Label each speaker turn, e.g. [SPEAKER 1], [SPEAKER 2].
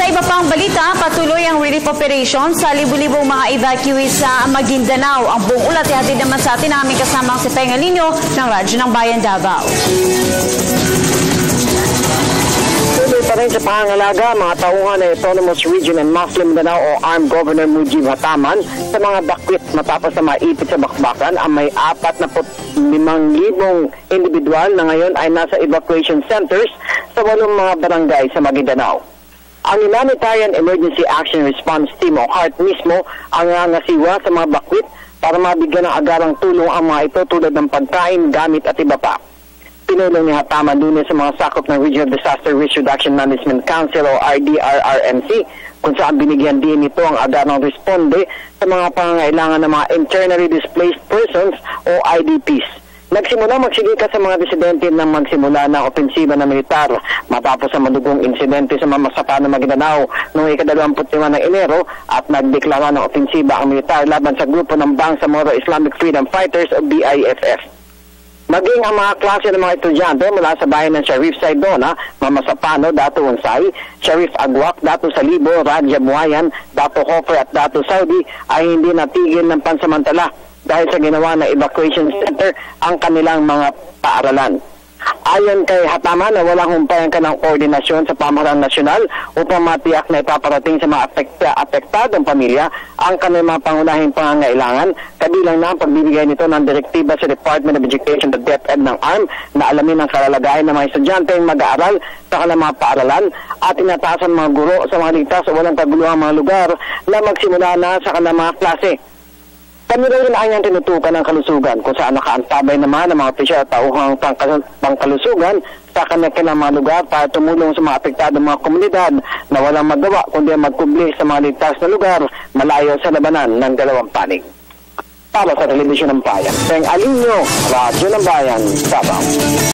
[SPEAKER 1] iba pang balita, patuloy ang relief operation sa libu-libong mga evacuees sa Maguindanao. Ang buong ulat ihatid naman sa atin ang aming kasamang si Pengalino ng Radyo ng Bayan Davao.
[SPEAKER 2] Tuloy pa rin sa pangangalaga mga tauhan ng Autonomous Region and Muslim Mindanao o ARM Governor Mujib Hataman sa mga bakwit matapos na maipit sa bakbakan. Ang may 45,000 individual na ngayon ay nasa evacuation centers sa 8 mga barangay sa Maguindanao. Ang Humanitarian Emergency Action Response Team o HEART mismo ang nangasiwa sa mga bakwit para mabigyan ng agarang tulong ang mga ito tulad ng pagkain, gamit at iba pa. Pinulong ni Hataman Lunes sa mga sakop ng Regional Disaster Risk Reduction Management Council o RDRRMC kung saan binigyan din ito ang agarang responde sa mga pangangailangan ng mga internally displaced persons o IDPs. Nagsimula magsigika sa mga residente nang magsimula ng opensiba ng militar matapos ang madugong insidente sa Mamasapa ng Maguindanao noong ika-25 ng Enero at nagdeklara ng opensiba ang militar laban sa grupo ng Bangsamoro Islamic Freedom Fighters o BIFF. Maging ang mga klase ng mga estudyante mula sa bayan ng Sharif Saidona, Mamasapano, Dato Unsay, Sharif Agwak, Dato Salibo, Radya Buayan, Dato Hofer at Dato Saudi ay hindi natigil ng pansamantala dahil sa ginawa na evacuation center ang kanilang mga paaralan. Ayon kay Hataman na walang humpayan ka ng koordinasyon sa pamarang nasyonal upang matiyak na ipaparating sa mga apektadong pamilya ang kanilang mga pangunahing pangangailangan, kabilang na ang pagbibigay nito ng direktiba sa Department of Education at DepEd ng ARM na alamin ang kalalagayan ng mga estudyanteng mag-aaral sa kanilang mga paaralan at inatasan mga guro sa mga ligtas o walang kaguluhang mga lugar na magsimula na sa kanilang mga klase. Kami rin ay ang tinutukan ng kalusugan kung saan nakaantabay naman ng mga opisyal at tauhang pangkalusugan sa kanilang mga lugar para tumulong sa mga apektadong mga komunidad na walang magawa kundi magkubli sa mga ligtas na lugar malayo sa labanan ng dalawang panig. Para sa Telebisyon ng Bayan, Pengalino, Radyo ng Bayan, Davao.